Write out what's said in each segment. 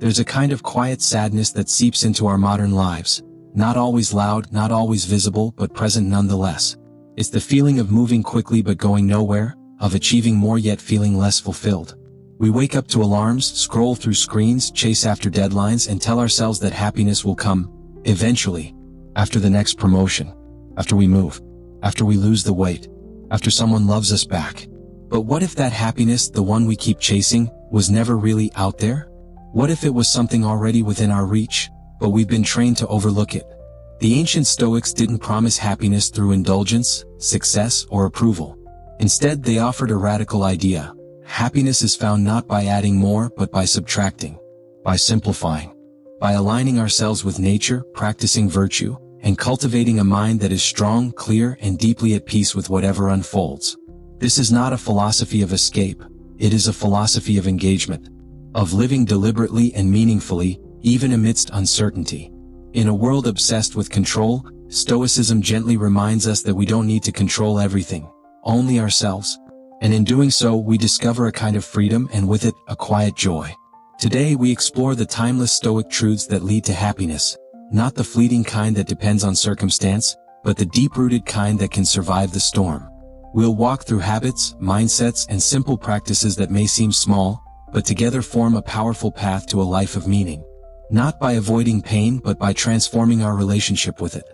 There's a kind of quiet sadness that seeps into our modern lives, not always loud, not always visible, but present nonetheless. It's the feeling of moving quickly but going nowhere, of achieving more yet feeling less fulfilled. We wake up to alarms, scroll through screens, chase after deadlines, and tell ourselves that happiness will come, eventually, after the next promotion, after we move, after we lose the weight, after someone loves us back. But what if that happiness, the one we keep chasing, was never really out there? What if it was something already within our reach, but we've been trained to overlook it? The ancient Stoics didn't promise happiness through indulgence, success, or approval. Instead, they offered a radical idea. Happiness is found not by adding more, but by subtracting, by simplifying, by aligning ourselves with nature, practicing virtue, and cultivating a mind that is strong, clear, and deeply at peace with whatever unfolds. This is not a philosophy of escape. It is a philosophy of engagement, of living deliberately and meaningfully, even amidst uncertainty. In a world obsessed with control, Stoicism gently reminds us that we don't need to control everything, only ourselves. And in doing so, we discover a kind of freedom and with it, a quiet joy. Today we explore the timeless Stoic truths that lead to happiness, not the fleeting kind that depends on circumstance, but the deep-rooted kind that can survive the storm. We'll walk through habits, mindsets, and simple practices that may seem small, but together form a powerful path to a life of meaning. Not by avoiding pain, but by transforming our relationship with it.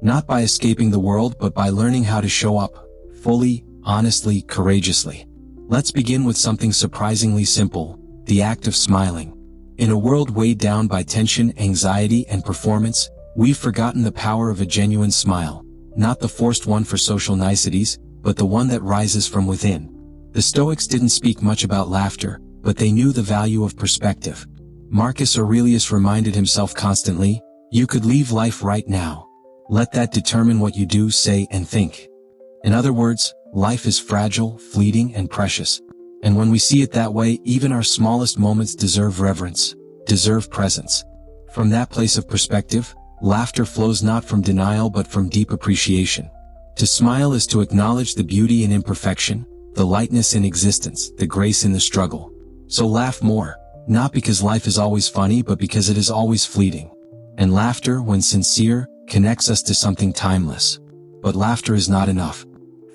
Not by escaping the world, but by learning how to show up, fully, honestly, courageously. Let's begin with something surprisingly simple, the act of smiling. In a world weighed down by tension, anxiety, and performance, we've forgotten the power of a genuine smile, not the forced one for social niceties, but the one that rises from within. The Stoics didn't speak much about laughter, but they knew the value of perspective. Marcus Aurelius reminded himself constantly, "You could leave life right now. Let that determine what you do, say, and think." In other words, life is fragile, fleeting, and precious. And when we see it that way, even our smallest moments deserve reverence, deserve presence. From that place of perspective, laughter flows not from denial but from deep appreciation. To smile is to acknowledge the beauty in imperfection, the lightness in existence, the grace in the struggle. So laugh more, not because life is always funny, but because it is always fleeting. And laughter, when sincere, connects us to something timeless. But laughter is not enough.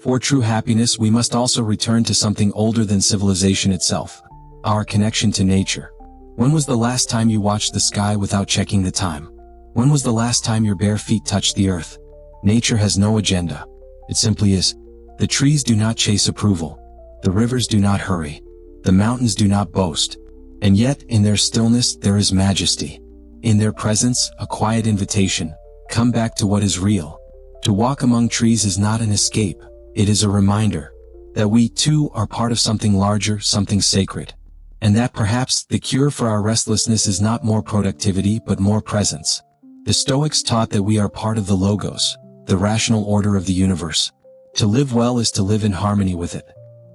For true happiness, we must also return to something older than civilization itself, our connection to nature. When was the last time you watched the sky without checking the time? When was the last time your bare feet touched the earth? Nature has no agenda. It simply is. The trees do not chase approval. The rivers do not hurry. The mountains do not boast. And yet, in their stillness, there is majesty. In their presence, a quiet invitation. Come back to what is real. To walk among trees is not an escape. It is a reminder that we, too, are part of something larger, something sacred. And that perhaps the cure for our restlessness is not more productivity but more presence. The Stoics taught that we are part of the logos, the rational order of the universe. To live well is to live in harmony with it.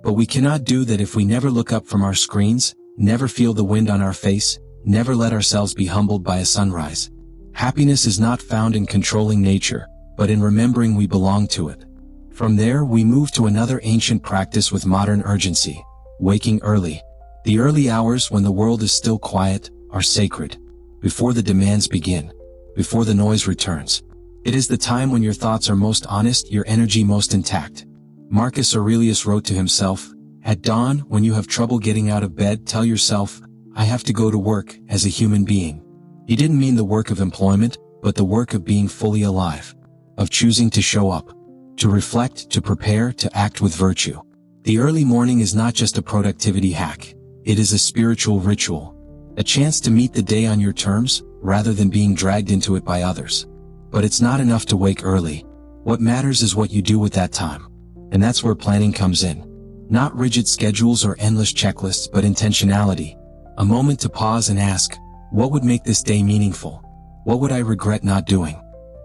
But we cannot do that if we never look up from our screens, never feel the wind on our face, never let ourselves be humbled by a sunrise. Happiness is not found in controlling nature, but in remembering we belong to it. From there, we move to another ancient practice with modern urgency, waking early. The early hours, when the world is still quiet, are sacred. Before the demands begin, before the noise returns. It is the time when your thoughts are most honest, your energy most intact. Marcus Aurelius wrote to himself, "At dawn, when you have trouble getting out of bed, tell yourself, 'I have to go to work,' as a human being." He didn't mean the work of employment, but the work of being fully alive, of choosing to show up, to reflect, to prepare, to act with virtue. The early morning is not just a productivity hack. It is a spiritual ritual, a chance to meet the day on your terms, rather than being dragged into it by others. But it's not enough to wake early. What matters is what you do with that time. And that's where planning comes in. Not rigid schedules or endless checklists, but intentionality. A moment to pause and ask, what would make this day meaningful? What would I regret not doing?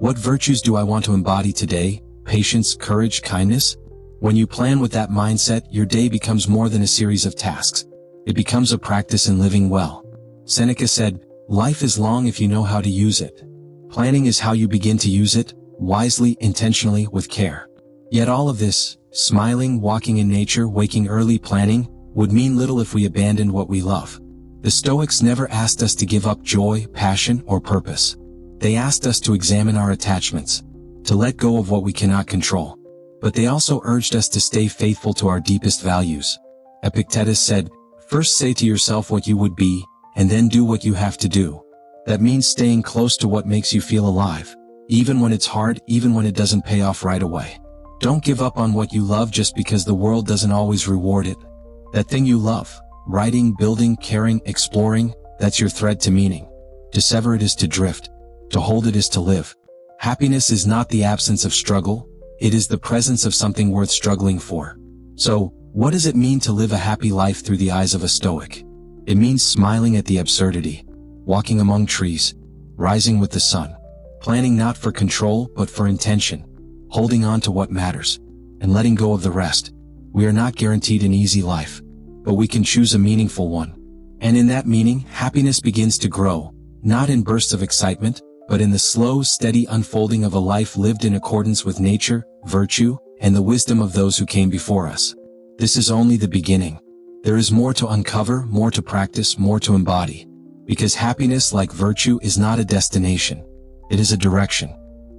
What virtues do I want to embody today? Patience, courage, kindness? When you plan with that mindset, your day becomes more than a series of tasks. It becomes a practice in living well. Seneca said, "Life is long if you know how to use it." Planning is how you begin to use it, wisely, intentionally, with care. Yet all of this, smiling, walking in nature, waking early, planning, would mean little if we abandoned what we love. The Stoics never asked us to give up joy, passion, or purpose. They asked us to examine our attachments, to let go of what we cannot control. But they also urged us to stay faithful to our deepest values. Epictetus said, "First say to yourself what you would be, and then do what you have to do." That means staying close to what makes you feel alive, even when it's hard, even when it doesn't pay off right away. Don't give up on what you love just because the world doesn't always reward it. That thing you love, writing, building, caring, exploring, that's your thread to meaning. To sever it is to drift. To hold it is to live. Happiness is not the absence of struggle, it is the presence of something worth struggling for. So, what does it mean to live a happy life through the eyes of a Stoic? It means smiling at the absurdity, walking among trees, rising with the sun, planning not for control but for intention, holding on to what matters, and letting go of the rest. We are not guaranteed an easy life, but we can choose a meaningful one. And in that meaning, happiness begins to grow, not in bursts of excitement, but in the slow, steady unfolding of a life lived in accordance with nature, virtue, and the wisdom of those who came before us. This is only the beginning. There is more to uncover, more to practice, more to embody. Because happiness, like virtue, is not a destination. It is a direction.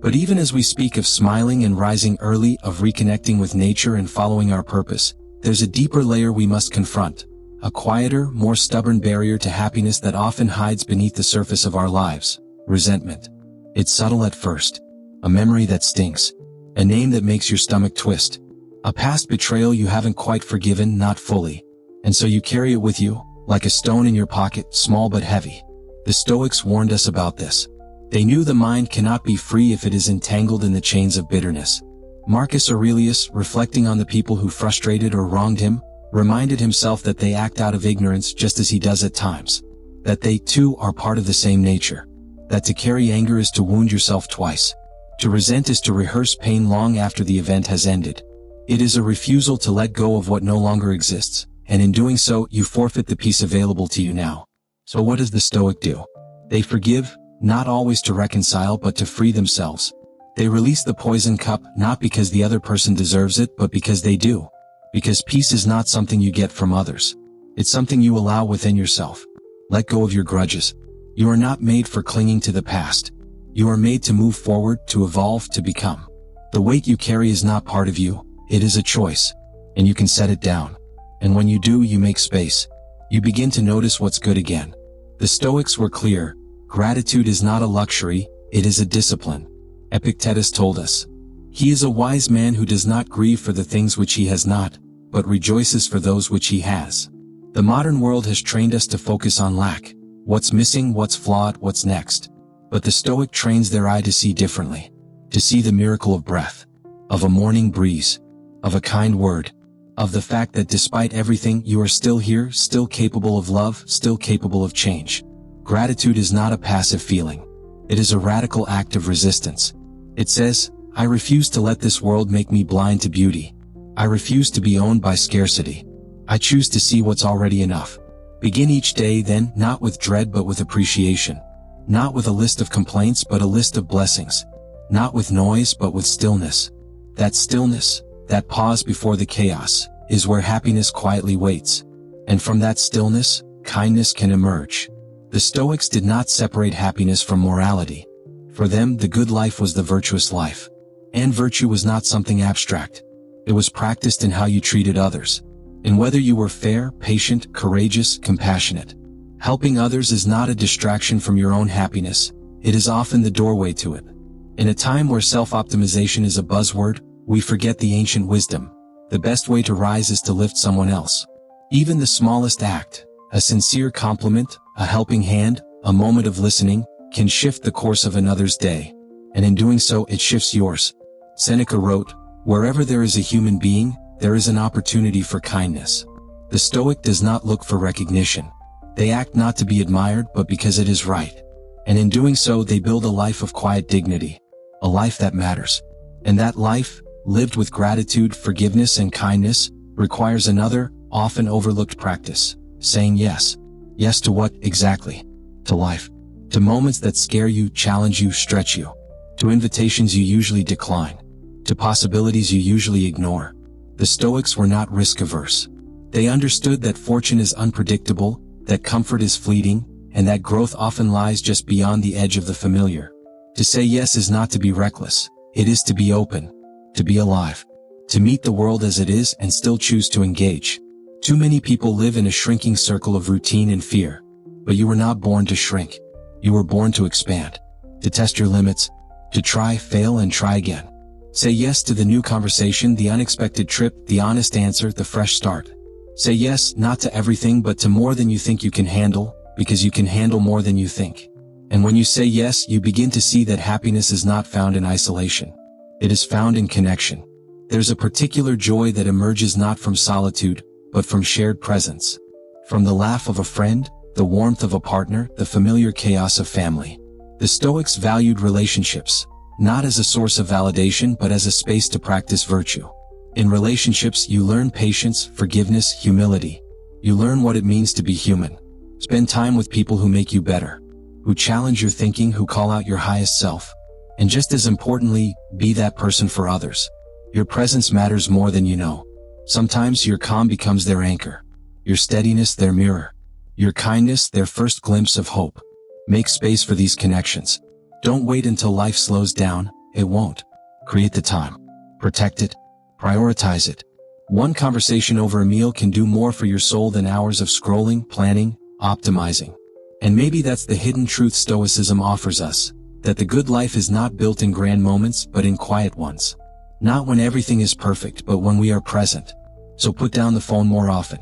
But even as we speak of smiling and rising early, of reconnecting with nature and following our purpose, there's a deeper layer we must confront. A quieter, more stubborn barrier to happiness that often hides beneath the surface of our lives. Resentment. It's subtle at first. A memory that stings. A name that makes your stomach twist. A past betrayal you haven't quite forgiven, not fully. And so you carry it with you, like a stone in your pocket, small but heavy. The Stoics warned us about this. They knew the mind cannot be free if it is entangled in the chains of bitterness. Marcus Aurelius, reflecting on the people who frustrated or wronged him, reminded himself that they act out of ignorance just as he does at times. That they, too, are part of the same nature. That to carry anger is to wound yourself twice. To resent is to rehearse pain long after the event has ended. It is a refusal to let go of what no longer exists, and in doing so, you forfeit the peace available to you now. So what does the Stoic do? They forgive, not always to reconcile but to free themselves. They release the poison cup, not because the other person deserves it, but because they do. Because peace is not something you get from others. It's something you allow within yourself. Let go of your grudges. You are not made for clinging to the past. You are made to move forward, to evolve, to become. The weight you carry is not part of you, it is a choice. And you can set it down. And when you do, you make space. You begin to notice what's good again. The Stoics were clear. Gratitude is not a luxury, it is a discipline. Epictetus told us, "He is a wise man who does not grieve for the things which he has not, but rejoices for those which he has." The modern world has trained us to focus on lack. What's missing, what's flawed, what's next. But the Stoic trains their eye to see differently. To see the miracle of breath. Of a morning breeze. Of a kind word. Of the fact that despite everything, you are still here, still capable of love, still capable of change. Gratitude is not a passive feeling. It is a radical act of resistance. It says, I refuse to let this world make me blind to beauty. I refuse to be owned by scarcity. I choose to see what's already enough. Begin each day then, not with dread but with appreciation. Not with a list of complaints but a list of blessings. Not with noise but with stillness. That stillness, that pause before the chaos, is where happiness quietly waits. And from that stillness, kindness can emerge. The Stoics did not separate happiness from morality. For them, the good life was the virtuous life. And virtue was not something abstract. It was practiced in how you treated others. In whether you were fair, patient, courageous, compassionate. Helping others is not a distraction from your own happiness, it is often the doorway to it. In a time where self-optimization is a buzzword, we forget the ancient wisdom. The best way to rise is to lift someone else. Even the smallest act, a sincere compliment, a helping hand, a moment of listening, can shift the course of another's day. And in doing so, it shifts yours. Seneca wrote, "Wherever there is a human being, there is an opportunity for kindness." The Stoic does not look for recognition. They act not to be admired but because it is right. And in doing so they build a life of quiet dignity. A life that matters. And that life, lived with gratitude, forgiveness and kindness, requires another, often overlooked practice. Saying yes. Yes to what, exactly? To life. To moments that scare you, challenge you, stretch you. To invitations you usually decline. To possibilities you usually ignore. The Stoics were not risk-averse. They understood that fortune is unpredictable, that comfort is fleeting, and that growth often lies just beyond the edge of the familiar. To say yes is not to be reckless, it is to be open, to be alive, to meet the world as it is and still choose to engage. Too many people live in a shrinking circle of routine and fear. But you were not born to shrink. You were born to expand, to test your limits, to try, fail, and try again. Say yes to the new conversation, the unexpected trip, the honest answer, the fresh start. Say yes, not to everything but to more than you think you can handle, because you can handle more than you think. And when you say yes, you begin to see that happiness is not found in isolation. It is found in connection. There's a particular joy that emerges not from solitude, but from shared presence. From the laugh of a friend, the warmth of a partner, the familiar chaos of family. The Stoics valued relationships, not as a source of validation but as a space to practice virtue. In relationships, you learn patience, forgiveness, humility. You learn what it means to be human. Spend time with people who make you better, who challenge your thinking, who call out your highest self. And just as importantly, be that person for others. Your presence matters more than you know. Sometimes your calm becomes their anchor, your steadiness their mirror, your kindness their first glimpse of hope. Make space for these connections. Don't wait until life slows down, it won't. Create the time. Protect it. Prioritize it. One conversation over a meal can do more for your soul than hours of scrolling, planning, optimizing. And maybe that's the hidden truth Stoicism offers us, that the good life is not built in grand moments but in quiet ones. Not when everything is perfect but when we are present. So put down the phone more often.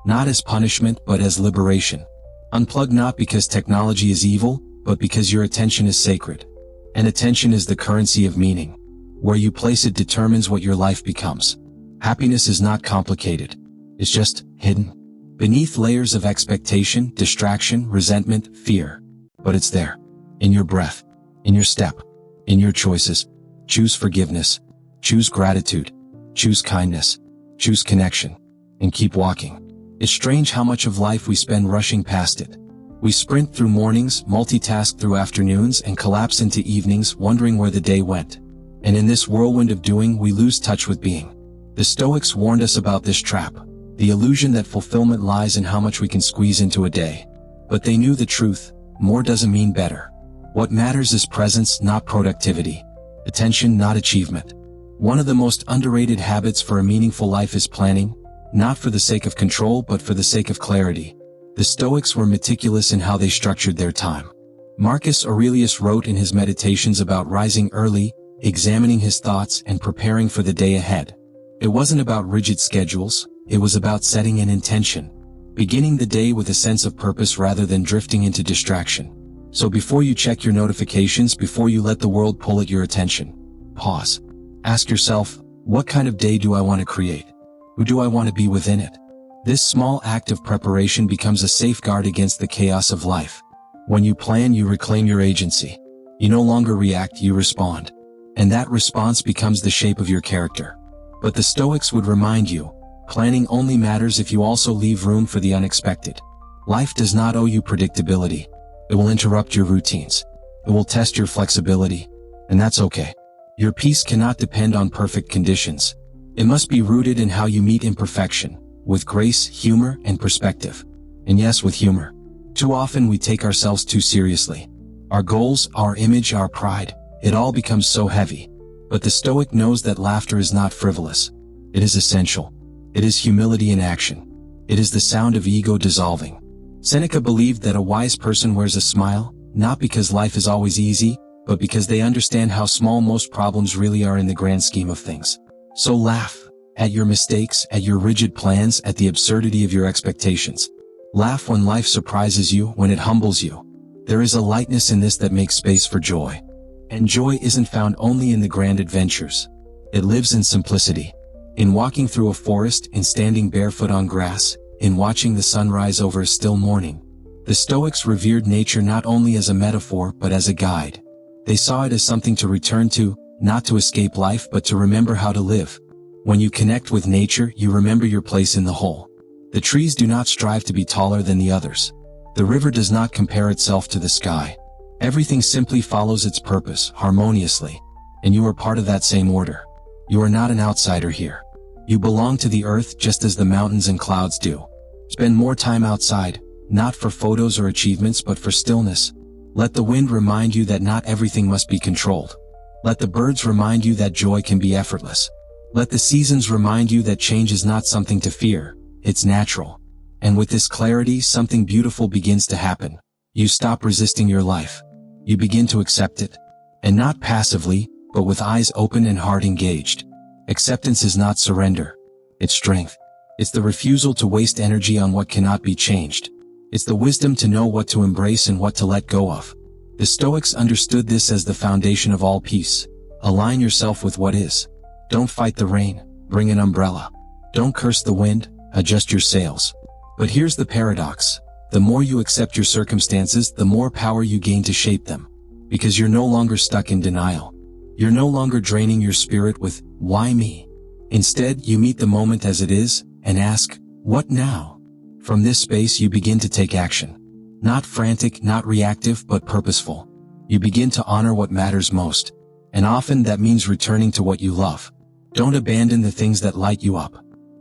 Not as punishment but as liberation. Unplug not because technology is evil, but because your attention is sacred. And attention is the currency of meaning. Where you place it determines what your life becomes. Happiness is not complicated. It's just hidden beneath layers of expectation, distraction, resentment, fear. But it's there. In your breath. In your step. In your choices. Choose forgiveness. Choose gratitude. Choose kindness. Choose connection. And keep walking. It's strange how much of life we spend rushing past it. We sprint through mornings, multitask through afternoons, and collapse into evenings wondering where the day went. And in this whirlwind of doing, we lose touch with being. The Stoics warned us about this trap, the illusion that fulfillment lies in how much we can squeeze into a day. But they knew the truth, more doesn't mean better. What matters is presence, not productivity. Attention, not achievement. One of the most underrated habits for a meaningful life is planning, not for the sake of control but for the sake of clarity. The Stoics were meticulous in how they structured their time. Marcus Aurelius wrote in his Meditations about rising early, examining his thoughts, and preparing for the day ahead. It wasn't about rigid schedules, it was about setting an intention. Beginning the day with a sense of purpose rather than drifting into distraction. So before you check your notifications, before you let the world pull at your attention, pause. Ask yourself, what kind of day do I want to create? Who do I want to be within it? This small act of preparation becomes a safeguard against the chaos of life. When you plan, you reclaim your agency. You no longer react, you respond. And that response becomes the shape of your character. But the Stoics would remind you, planning only matters if you also leave room for the unexpected. Life does not owe you predictability. It will interrupt your routines. It will test your flexibility. And that's okay. Your peace cannot depend on perfect conditions. It must be rooted in how you meet imperfection, with grace, humor, and perspective. And yes, with humor. Too often we take ourselves too seriously. Our goals, our image, our pride, it all becomes so heavy. But the Stoic knows that laughter is not frivolous. It is essential. It is humility in action. It is the sound of ego dissolving. Seneca believed that a wise person wears a smile, not because life is always easy, but because they understand how small most problems really are in the grand scheme of things. So laugh at your mistakes, at your rigid plans, at the absurdity of your expectations. Laugh when life surprises you, when it humbles you. There is a lightness in this that makes space for joy. And joy isn't found only in the grand adventures. It lives in simplicity. In walking through a forest, in standing barefoot on grass, in watching the sun rise over a still morning. The Stoics revered nature not only as a metaphor but as a guide. They saw it as something to return to, not to escape life but to remember how to live. When you connect with nature, you remember your place in the whole. The trees do not strive to be taller than the others. The river does not compare itself to the sky. Everything simply follows its purpose, harmoniously. And you are part of that same order. You are not an outsider here. You belong to the earth just as the mountains and clouds do. Spend more time outside, not for photos or achievements but for stillness. Let the wind remind you that not everything must be controlled. Let the birds remind you that joy can be effortless. Let the seasons remind you that change is not something to fear, it's natural. And with this clarity, something beautiful begins to happen. You stop resisting your life. You begin to accept it. And not passively, but with eyes open and heart engaged. Acceptance is not surrender. It's strength. It's the refusal to waste energy on what cannot be changed. It's the wisdom to know what to embrace and what to let go of. The Stoics understood this as the foundation of all peace. Align yourself with what is. Don't fight the rain, bring an umbrella. Don't curse the wind, adjust your sails. But here's the paradox. The more you accept your circumstances, the more power you gain to shape them. Because you're no longer stuck in denial. You're no longer draining your spirit with, why me? Instead, you meet the moment as it is, and ask, what now? From this space you begin to take action. Not frantic, not reactive, but purposeful. You begin to honor what matters most. And often that means returning to what you love. Don't abandon the things that light you up.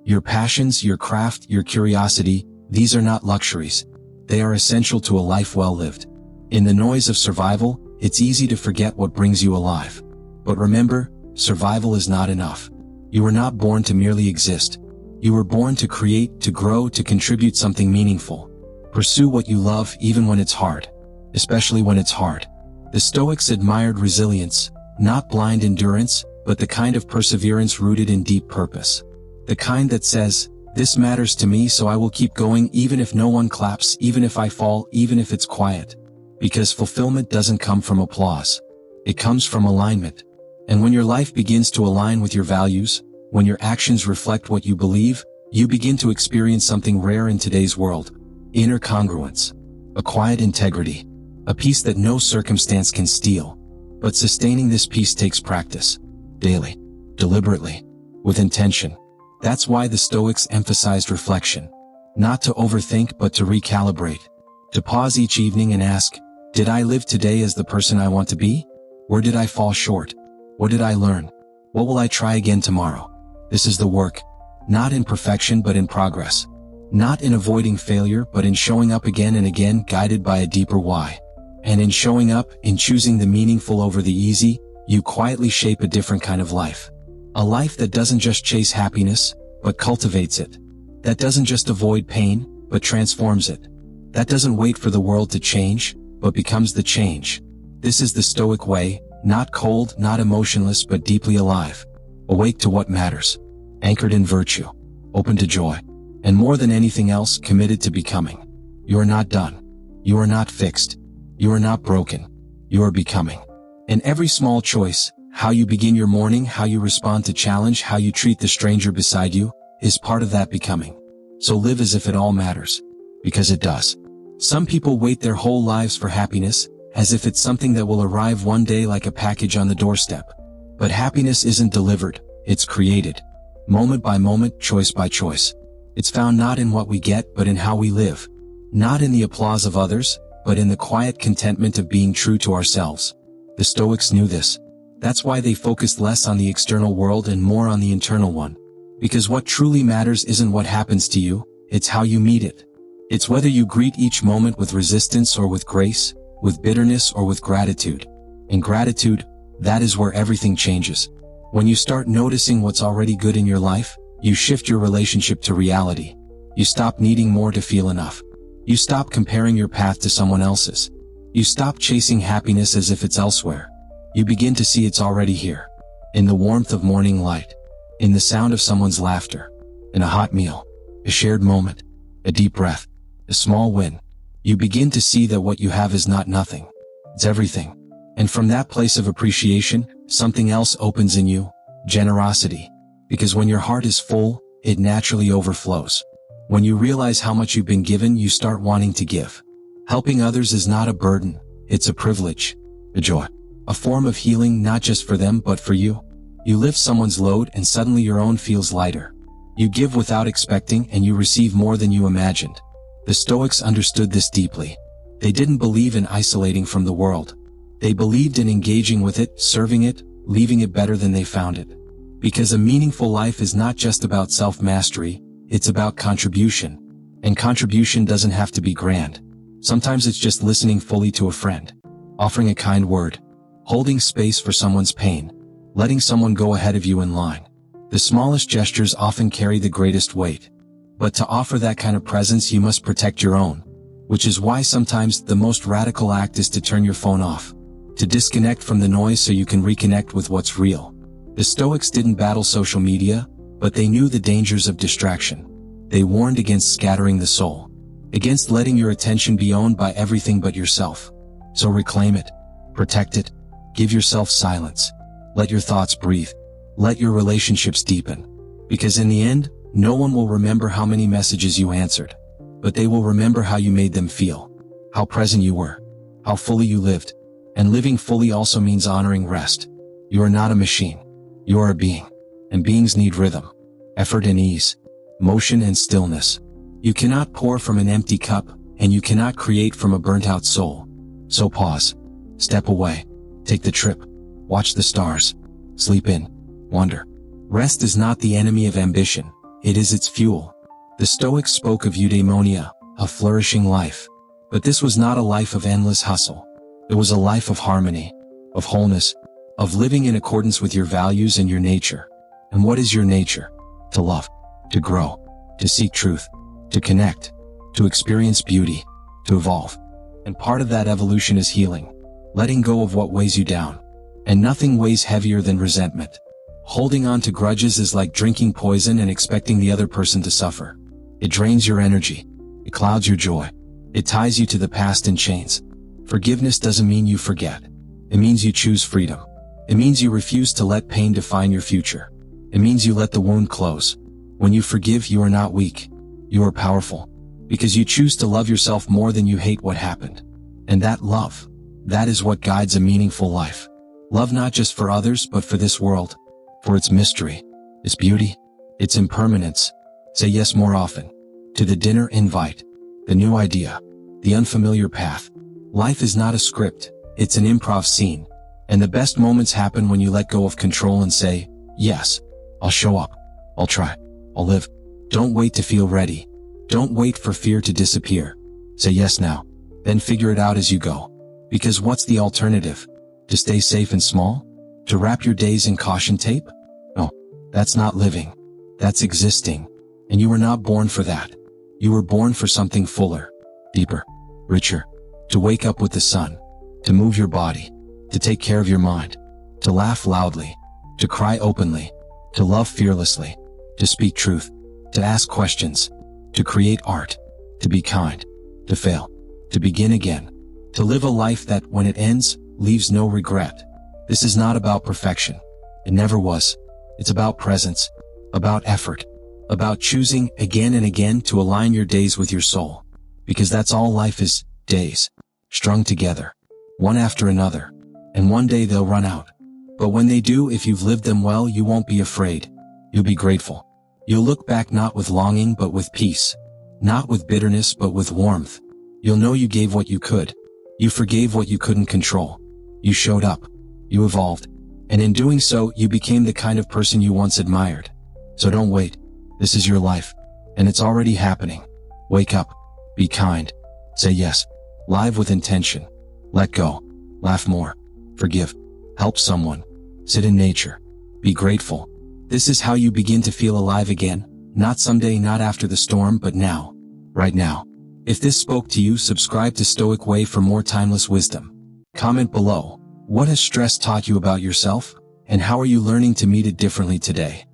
Your passions, your craft, your curiosity, these are not luxuries. They are essential to a life well lived. In the noise of survival, it's easy to forget what brings you alive. But remember, survival is not enough. You were not born to merely exist. You were born to create, to grow, to contribute something meaningful. Pursue what you love even when it's hard. Especially when it's hard. The Stoics admired resilience, not blind endurance, but the kind of perseverance rooted in deep purpose. The kind that says, this matters to me so I will keep going even if no one claps, even if I fall, even if it's quiet. Because fulfillment doesn't come from applause. It comes from alignment. And when your life begins to align with your values, when your actions reflect what you believe, you begin to experience something rare in today's world. Inner congruence. A quiet integrity. A peace that no circumstance can steal. But sustaining this peace takes practice. Daily. Deliberately. With intention. That's why the Stoics emphasized reflection. Not to overthink but to recalibrate. To pause each evening and ask, did I live today as the person I want to be? Where did I fall short? What did I learn? What will I try again tomorrow? This is the work. Not in perfection but in progress. Not in avoiding failure but in showing up again and again guided by a deeper why. And in showing up, in choosing the meaningful over the easy, you quietly shape a different kind of life. A life that doesn't just chase happiness, but cultivates it. That doesn't just avoid pain, but transforms it. That doesn't wait for the world to change, but becomes the change. This is the Stoic way, not cold, not emotionless, but deeply alive. Awake to what matters. Anchored in virtue. Open to joy. And more than anything else, committed to becoming. You are not done. You are not fixed. You are not broken. You are becoming. In every small choice, how you begin your morning, how you respond to challenge, how you treat the stranger beside you, is part of that becoming. So live as if it all matters. Because it does. Some people wait their whole lives for happiness, as if it's something that will arrive one day like a package on the doorstep. But happiness isn't delivered, it's created. Moment by moment, choice by choice. It's found not in what we get, but in how we live. Not in the applause of others, but in the quiet contentment of being true to ourselves. The Stoics knew this. That's why they focused less on the external world and more on the internal one. Because what truly matters isn't what happens to you, it's how you meet it. It's whether you greet each moment with resistance or with grace, with bitterness or with gratitude. And gratitude, that is where everything changes. When you start noticing what's already good in your life, you shift your relationship to reality. You stop needing more to feel enough. You stop comparing your path to someone else's. You stop chasing happiness as if it's elsewhere. You begin to see it's already here. In the warmth of morning light. In the sound of someone's laughter. In a hot meal. A shared moment. A deep breath. A small win. You begin to see that what you have is not nothing. It's everything. And from that place of appreciation, something else opens in you. Generosity. Because when your heart is full, it naturally overflows. When you realize how much you've been given, you start wanting to give. Helping others is not a burden, it's a privilege. A joy. A form of healing not just for them but for you. You lift someone's load and suddenly your own feels lighter. You give without expecting and you receive more than you imagined. The Stoics understood this deeply. They didn't believe in isolating from the world. They believed in engaging with it, serving it, leaving it better than they found it. Because a meaningful life is not just about self-mastery, it's about contribution. And contribution doesn't have to be grand. Sometimes it's just listening fully to a friend, offering a kind word, holding space for someone's pain, letting someone go ahead of you in line. The smallest gestures often carry the greatest weight. But to offer that kind of presence, you must protect your own. Which is why sometimes the most radical act is to turn your phone off, to disconnect from the noise so you can reconnect with what's real. The Stoics didn't battle social media, but they knew the dangers of distraction. They warned against scattering the soul, against letting your attention be owned by everything but yourself. So reclaim it, protect it, give yourself silence, let your thoughts breathe, let your relationships deepen. Because in the end, no one will remember how many messages you answered, but they will remember how you made them feel, how present you were, how fully you lived. And living fully also means honoring rest. You are not a machine. You are a being. And beings need rhythm, effort and ease, motion and stillness. You cannot pour from an empty cup, and you cannot create from a burnt-out soul. So pause, step away, take the trip, watch the stars, sleep in, wonder. Rest is not the enemy of ambition, it is its fuel. The Stoics spoke of eudaimonia, a flourishing life. But this was not a life of endless hustle. It was a life of harmony, of wholeness, of living in accordance with your values and your nature. And what is your nature? To love, to grow, to seek truth, to connect, to experience beauty, to evolve. And part of that evolution is healing, letting go of what weighs you down. And nothing weighs heavier than resentment. Holding on to grudges is like drinking poison and expecting the other person to suffer. It drains your energy. It clouds your joy. It ties you to the past in chains. Forgiveness doesn't mean you forget. It means you choose freedom. It means you refuse to let pain define your future. It means you let the wound close. When you forgive, you are not weak. You are powerful. Because you choose to love yourself more than you hate what happened. And that love, that is what guides a meaningful life. Love not just for others but for this world. For its mystery, its beauty, its impermanence. Say yes more often. To the dinner invite, the new idea, the unfamiliar path. Life is not a script, it's an improv scene. And the best moments happen when you let go of control and say, yes, I'll show up, I'll try, I'll live. Don't wait to feel ready. Don't wait for fear to disappear. Say yes now, then figure it out as you go. Because what's the alternative? To stay safe and small? To wrap your days in caution tape? No, that's not living. That's existing. And you were not born for that. You were born for something fuller, deeper, richer. To wake up with the sun, to move your body, to take care of your mind, to laugh loudly, to cry openly, to love fearlessly, to speak truth, to ask questions, to create art, to be kind, to fail, to begin again, to live a life that, when it ends, leaves no regret. This is not about perfection. It never was. It's about presence, about effort, about choosing again and again to align your days with your soul. Because that's all life is, days, strung together, one after another. And one day they'll run out. But when they do, if you've lived them well, you won't be afraid. You'll be grateful. You'll look back not with longing but with peace. Not with bitterness but with warmth. You'll know you gave what you could. You forgave what you couldn't control. You showed up. You evolved. And in doing so, you became the kind of person you once admired. So don't wait. This is your life. And it's already happening. Wake up. Be kind. Say yes. Live with intention. Let go. Laugh more. Forgive. Help someone. Sit in nature. Be grateful. This is how you begin to feel alive again. Not someday, not after the storm, but now. Right now. If this spoke to you, subscribe to Stoic Way for more timeless wisdom. Comment below. What has stress taught you about yourself? And how are you learning to meet it differently today?